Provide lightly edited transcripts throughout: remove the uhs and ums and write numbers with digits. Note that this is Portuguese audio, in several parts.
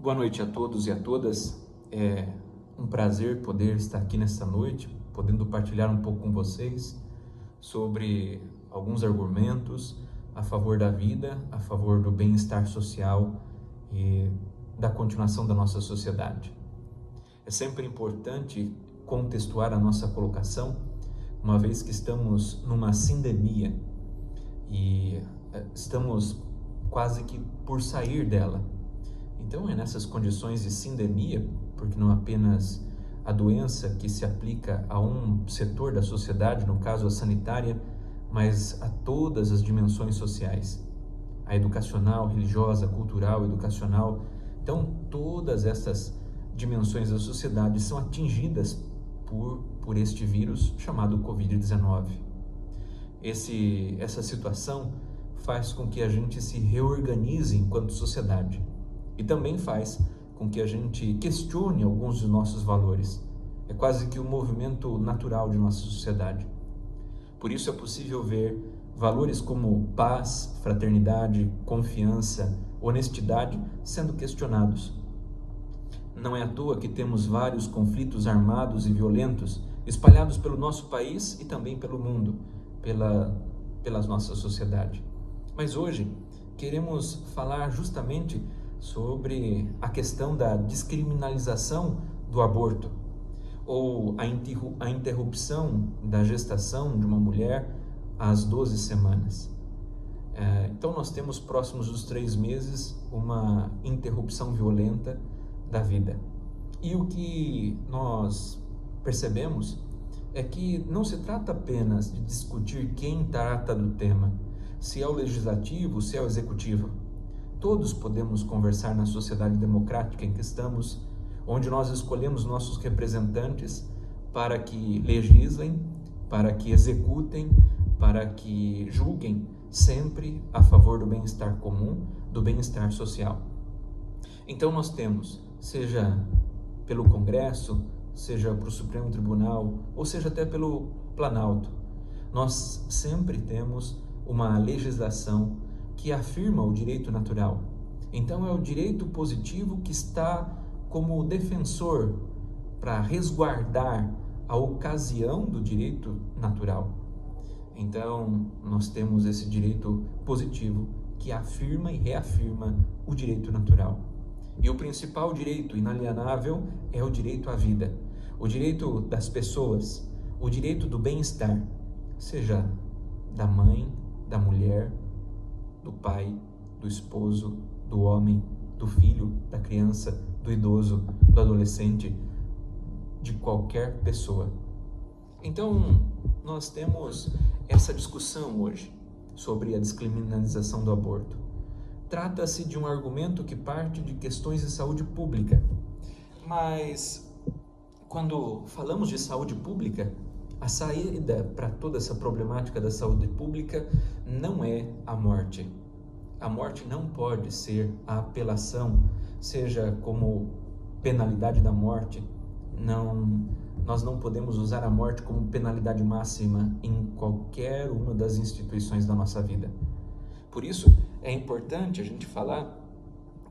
Boa noite a todos e a todas. É um prazer poder estar aqui nesta noite, podendo partilhar um pouco com vocês sobre alguns argumentos a favor da vida, a favor do bem-estar social e da continuação da nossa sociedade. É sempre importante contextuar a nossa colocação, uma vez que estamos numa sindemia e estamos quase que por sair dela. Então é nessas condições de sindemia, porque não apenas a doença que se aplica a um setor da sociedade, no caso a sanitária, mas a todas as dimensões sociais, a educacional, religiosa, cultural, educacional. Então todas essas dimensões da sociedade são atingidas por este vírus chamado Covid-19. Essa situação faz com que a gente se reorganize enquanto sociedade. E também faz com que a gente questione alguns dos nossos valores. É quase que um movimento natural de nossa sociedade. Por isso é possível ver valores como paz, fraternidade, confiança, honestidade sendo questionados. Não é à toa que temos vários conflitos armados e violentos espalhados pelo nosso país e também pelo mundo, pela nossa sociedade. Mas hoje queremos falar justamente sobre a questão da descriminalização do aborto ou a interrupção da gestação de uma mulher às 12 semanas. Então nós temos próximos dos 3 meses uma interrupção violenta da vida. E o que nós percebemos é que não se trata apenas de discutir quem trata do tema, se é o legislativo, se é o executivo. Todos podemos conversar na sociedade democrática em que estamos, onde nós escolhemos nossos representantes para que legislem, para que executem, para que julguem sempre a favor do bem-estar comum, do bem-estar social. Então nós temos, seja pelo Congresso, seja para o Supremo Tribunal, ou seja até pelo Planalto, nós sempre temos uma legislação que afirma o direito natural. Então é o direito positivo que está como defensor para resguardar a ocasião do direito natural. Então nós temos esse direito positivo que afirma e reafirma o direito natural. E o principal direito inalienável é o direito à vida, o direito das pessoas, o direito do bem-estar, seja da mãe, da mulher, do pai, do esposo, do homem, do filho, da criança, do idoso, do adolescente, de qualquer pessoa. Então, nós temos essa discussão hoje sobre a descriminalização do aborto. Trata-se de um argumento que parte de questões de saúde pública, mas quando falamos de saúde pública, a saída para toda essa problemática da saúde pública não é a morte. A morte não pode ser a apelação, seja como penalidade da morte. Nós não podemos usar a morte como penalidade máxima em qualquer uma das instituições da nossa vida. Por isso, é importante a gente falar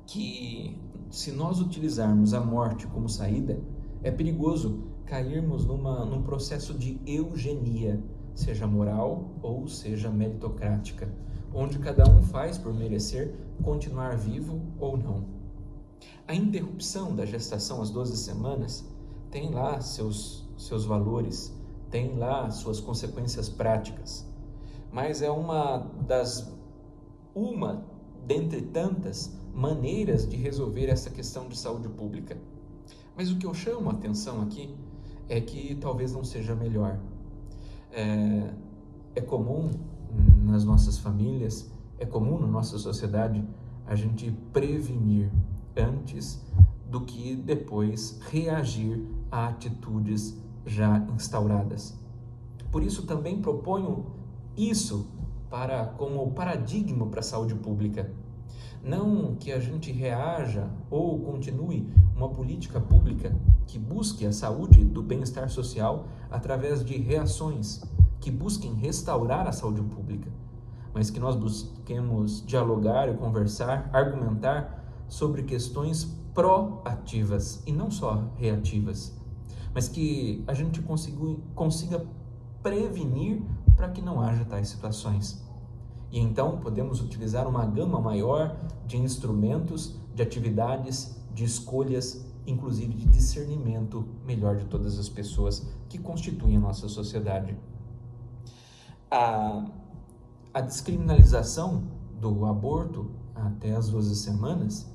que se nós utilizarmos a morte como saída, é perigoso cairmos num processo de eugenia, seja moral ou seja meritocrática, onde cada um faz por merecer continuar vivo ou não. A interrupção da gestação às 12 semanas tem lá seus valores, tem lá suas consequências práticas, mas é uma dentre tantas maneiras de resolver essa questão de saúde pública. Mas o que eu chamo a atenção aqui é que talvez não seja melhor. É comum nas nossas famílias, é comum na nossa sociedade a gente prevenir antes do que depois reagir a atitudes já instauradas. Por isso também proponho isso como paradigma para a saúde pública. Não que a gente reaja ou continue uma política pública que busque a saúde do bem-estar social através de reações que busquem restaurar a saúde pública, mas que nós busquemos dialogar e conversar, argumentar sobre questões proativas e não só reativas, mas que a gente consiga prevenir para que não haja tais situações. E então podemos utilizar uma gama maior de instrumentos, de atividades, de escolhas, inclusive de discernimento melhor de todas as pessoas que constituem a nossa sociedade. A descriminalização do aborto até as 12 semanas,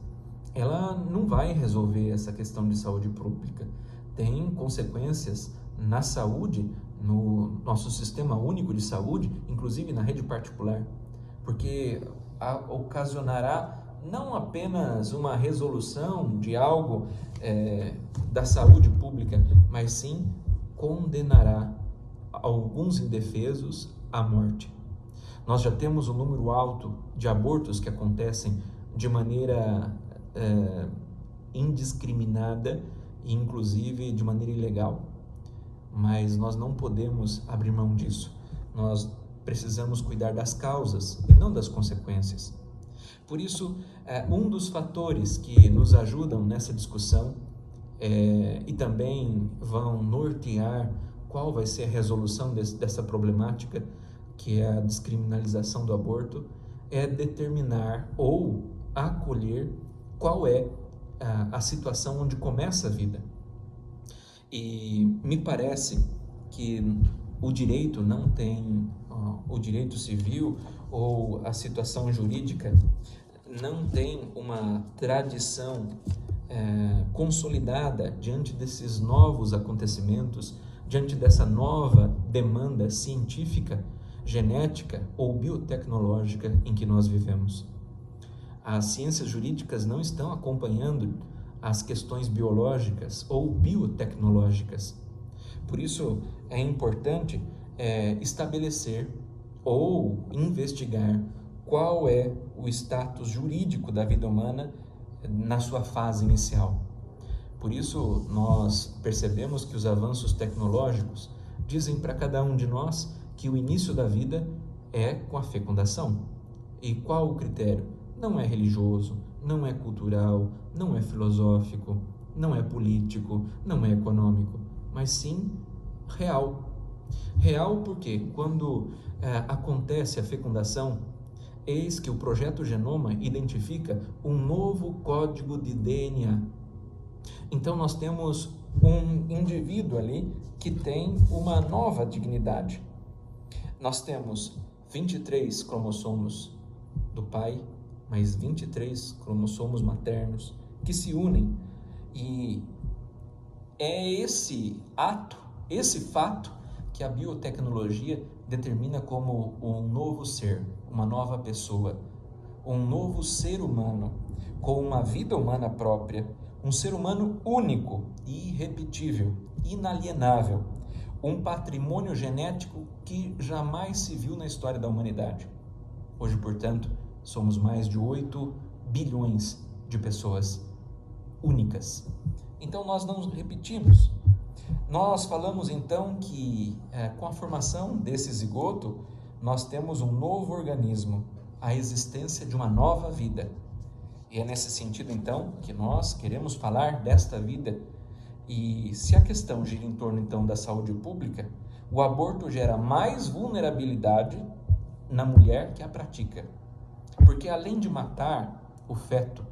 ela não vai resolver essa questão de saúde pública. Tem consequências na saúde, no nosso sistema único de saúde, inclusive na rede particular, porque ocasionará não apenas uma resolução de algo da saúde pública, mas sim condenará alguns indefesos à morte. Nós já temos um número alto de abortos que acontecem de maneira indiscriminada e inclusive de maneira ilegal. Mas nós não podemos abrir mão disso. Nós precisamos cuidar das causas e não das consequências. Por isso, um dos fatores que nos ajudam nessa discussão e também vão nortear qual vai ser a resolução dessa problemática, que é a descriminalização do aborto, é determinar ou acolher qual é a situação onde começa a vida. E me parece que o direito não tem, o direito civil ou a situação jurídica não tem uma tradição consolidada diante desses novos acontecimentos, diante dessa nova demanda científica, genética ou biotecnológica em que nós vivemos. As ciências jurídicas não estão acompanhando as questões biológicas ou biotecnológicas. Por isso, é importante estabelecer ou investigar qual é o status jurídico da vida humana na sua fase inicial. Por isso, nós percebemos que os avanços tecnológicos dizem para cada um de nós que o início da vida é com a fecundação. E qual o critério? Não é religioso, não é cultural, não é filosófico, não é político, não é econômico, mas sim real. Real porque quando acontece a fecundação, eis que o Projeto Genoma identifica um novo código de DNA. Então nós temos um indivíduo ali que tem uma nova dignidade. Nós temos 23 cromossomos do pai, mais 23 cromossomos maternos que se unem, e é esse ato, esse fato que a biotecnologia determina como um novo ser, uma nova pessoa, um novo ser humano, com uma vida humana própria, um ser humano único, irrepetível, inalienável, um patrimônio genético que jamais se viu na história da humanidade. Hoje, portanto, somos mais de 8 bilhões de pessoas únicas. Então, nós não repetimos. Nós falamos, então, que com a formação desse zigoto, nós temos um novo organismo, a existência de uma nova vida. E é nesse sentido, então, que nós queremos falar desta vida. E se a questão gira em torno, então, da saúde pública, o aborto gera mais vulnerabilidade na mulher que a pratica. Porque além de matar o feto,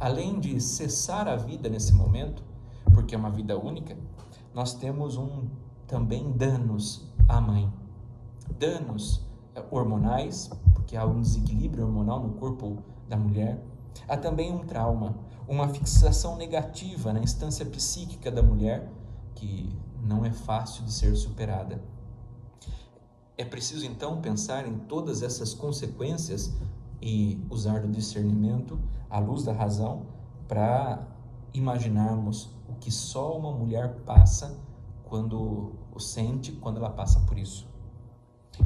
além de cessar a vida nesse momento, porque é uma vida única, nós temos também danos à mãe. Danos hormonais, porque há um desequilíbrio hormonal no corpo da mulher. Há também um trauma, uma fixação negativa na instância psíquica da mulher, que não é fácil de ser superada. É preciso, então, pensar em todas essas consequências e usar do discernimento, à luz da razão, para imaginarmos o que só uma mulher passa quando ela passa por isso.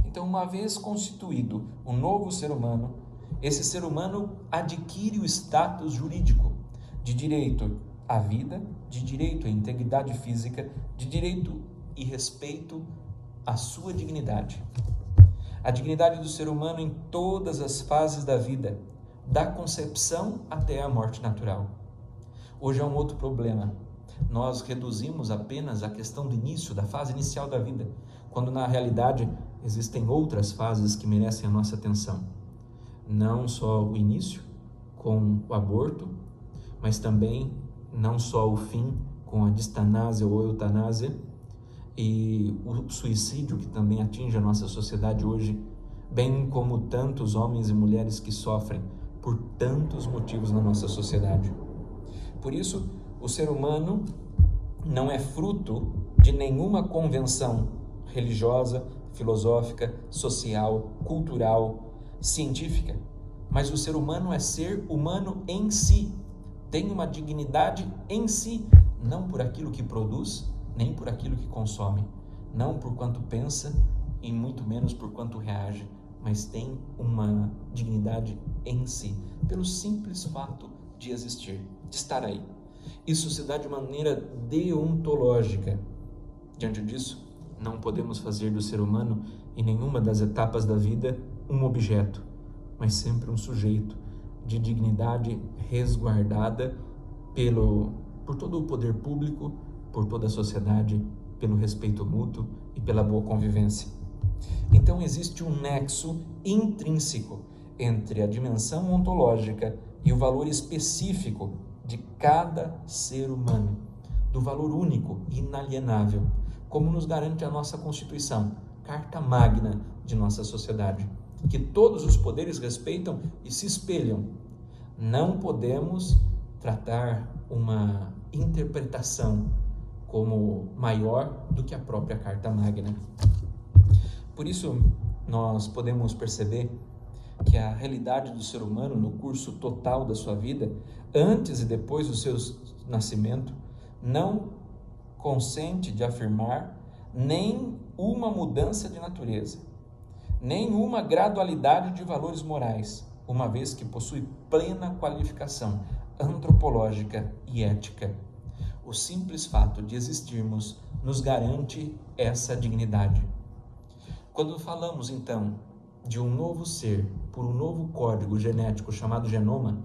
Então, uma vez constituído um novo ser humano, esse ser humano adquire o status jurídico de direito à vida, de direito à integridade física, de direito e respeito à sua dignidade. A dignidade do ser humano em todas as fases da vida, da concepção até a morte natural. Hoje é um outro problema. Nós reduzimos apenas a questão do início, da fase inicial da vida, quando na realidade existem outras fases que merecem a nossa atenção. Não só o início, com o aborto, mas também não só o fim, com a distanásia ou eutanásia, e o suicídio, que também atinge a nossa sociedade hoje, bem como tantos homens e mulheres que sofrem por tantos motivos na nossa sociedade. Por isso, o ser humano não é fruto de nenhuma convenção religiosa, filosófica, social, cultural, científica, mas o ser humano é ser humano em si, tem uma dignidade em si, não por aquilo que produz, nem por aquilo que consome, não por quanto pensa e muito menos por quanto reage, mas tem uma dignidade em si, pelo simples fato de existir, de estar aí. Isso se dá de maneira deontológica. Diante disso, não podemos fazer do ser humano, em nenhuma das etapas da vida, um objeto, mas sempre um sujeito de dignidade resguardada por todo o poder público, por toda a sociedade, pelo respeito mútuo e pela boa convivência. Então existe um nexo intrínseco entre a dimensão ontológica e o valor específico de cada ser humano, do valor único e inalienável, como nos garante a nossa Constituição, Carta Magna de nossa sociedade, que todos os poderes respeitam e se espelham. Não podemos tratar uma interpretação como maior do que a própria Carta Magna. Por isso, nós podemos perceber que a realidade do ser humano no curso total da sua vida, antes e depois do seu nascimento, não consente de afirmar nem uma mudança de natureza, nem uma gradualidade de valores morais, uma vez que possui plena qualificação antropológica e ética. O simples fato de existirmos nos garante essa dignidade. Quando falamos, então, de um novo ser, por um novo código genético chamado genoma,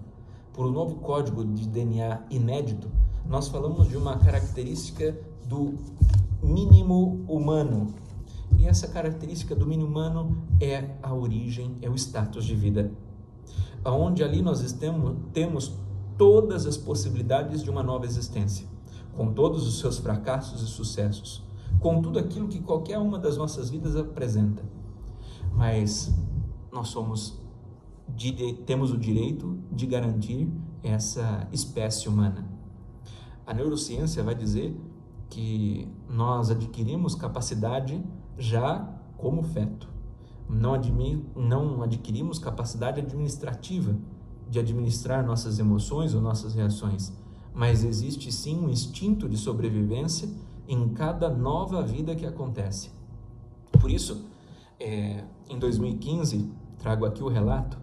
por um novo código de DNA inédito, nós falamos de uma característica do mínimo humano. E essa característica do mínimo humano é a origem, é o status de vida. Onde ali nós temos todas as possibilidades de uma nova existência, com todos os seus fracassos e sucessos, com tudo aquilo que qualquer uma das nossas vidas apresenta. Mas nós temos o direito de garantir essa espécie humana. A neurociência vai dizer que nós adquirimos capacidade já como feto. Não adquirimos capacidade administrativa de administrar nossas emoções ou nossas reações, mas existe sim um instinto de sobrevivência em cada nova vida que acontece. Por isso, em 2015, trago aqui o relato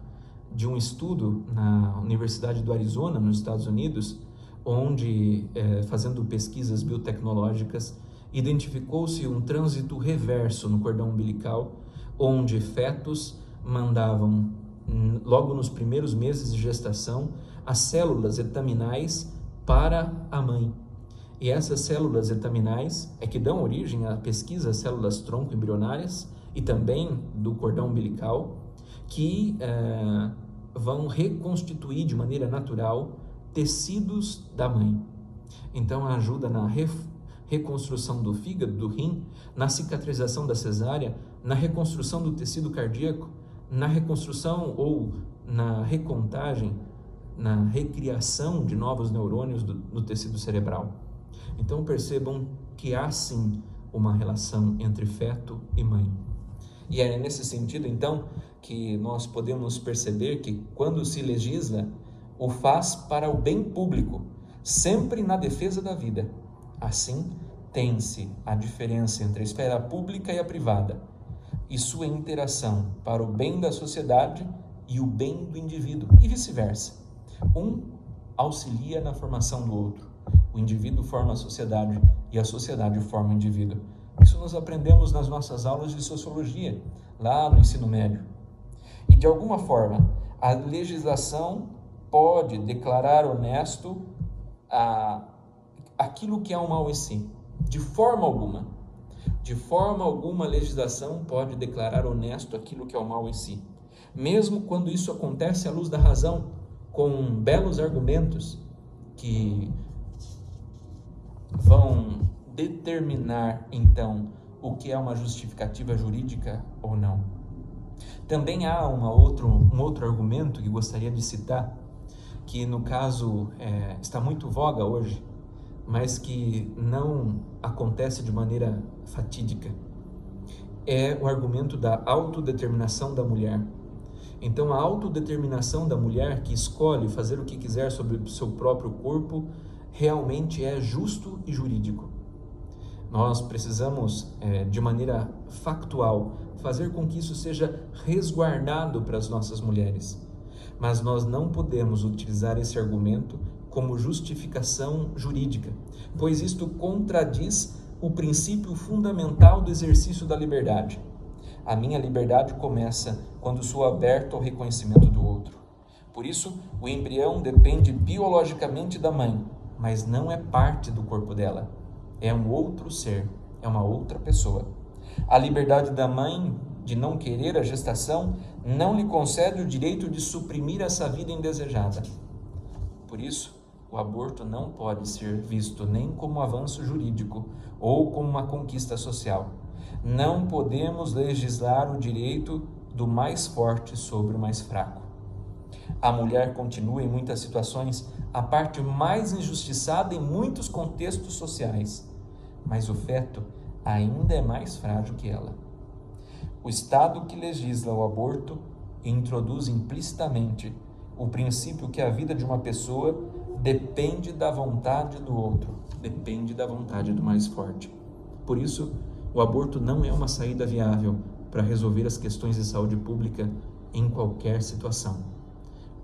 de um estudo na Universidade do Arizona, nos Estados Unidos, onde, fazendo pesquisas biotecnológicas, identificou-se um trânsito reverso no cordão umbilical, onde fetos mandavam, logo nos primeiros meses de gestação, as células etaminais para a mãe. E essas células etaminais é que dão origem à pesquisa das células tronco embrionárias e também do cordão umbilical, que vão reconstituir de maneira natural tecidos da mãe. Então ajuda na reconstrução do fígado, do rim, na cicatrização da cesárea, na reconstrução do tecido cardíaco, na reconstrução ou na recontagem, na recriação de novos neurônios no tecido cerebral. Então percebam que há sim uma relação entre feto e mãe. E é nesse sentido, então, que nós podemos perceber que quando se legisla, o faz para o bem público, sempre na defesa da vida. Assim, tem-se a diferença entre a esfera pública e a privada, e sua interação para o bem da sociedade e o bem do indivíduo, e vice-versa. Um auxilia na formação do outro. O indivíduo forma a sociedade e a sociedade forma o indivíduo. Isso nós aprendemos nas nossas aulas de sociologia, lá no ensino médio. E de alguma forma, a legislação pode declarar honesto aquilo que é o mal em si. De forma alguma. De forma alguma a legislação pode declarar honesto aquilo que é o mal em si. Mesmo quando isso acontece à luz da razão, com belos argumentos que vão determinar, então, o que é uma justificativa jurídica ou não. Também há um outro argumento que gostaria de citar, que no caso está muito voga hoje, mas que não acontece de maneira fatídica. É o argumento da autodeterminação da mulher. Então, a autodeterminação da mulher que escolhe fazer o que quiser sobre o seu próprio corpo realmente é justo e jurídico. Nós precisamos, de maneira factual, fazer com que isso seja resguardado para as nossas mulheres. Mas nós não podemos utilizar esse argumento como justificação jurídica, pois isto contradiz o princípio fundamental do exercício da liberdade. A minha liberdade começa quando sou aberto ao reconhecimento do outro. Por isso, o embrião depende biologicamente da mãe, mas não é parte do corpo dela. É um outro ser, é uma outra pessoa. A liberdade da mãe de não querer a gestação não lhe concede o direito de suprimir essa vida indesejada. Por isso, o aborto não pode ser visto nem como avanço jurídico ou como uma conquista social. Não podemos legislar o direito do mais forte sobre o mais fraco. A mulher continua, em muitas situações, a parte mais injustiçada em muitos contextos sociais, mas o feto ainda é mais frágil que ela. O Estado que legisla o aborto introduz implicitamente o princípio que a vida de uma pessoa depende da vontade do outro, depende da vontade do mais forte. Por isso, o aborto não é uma saída viável para resolver as questões de saúde pública em qualquer situação.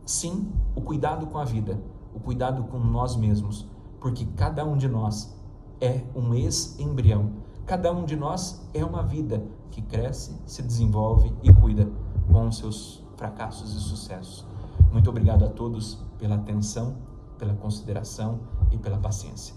Sim, o cuidado com a vida, o cuidado com nós mesmos, porque cada um de nós é um ex-embrião. Cada um de nós é uma vida que cresce, se desenvolve e cuida com seus fracassos e sucessos. Muito obrigado a todos pela atenção, pela consideração e pela paciência.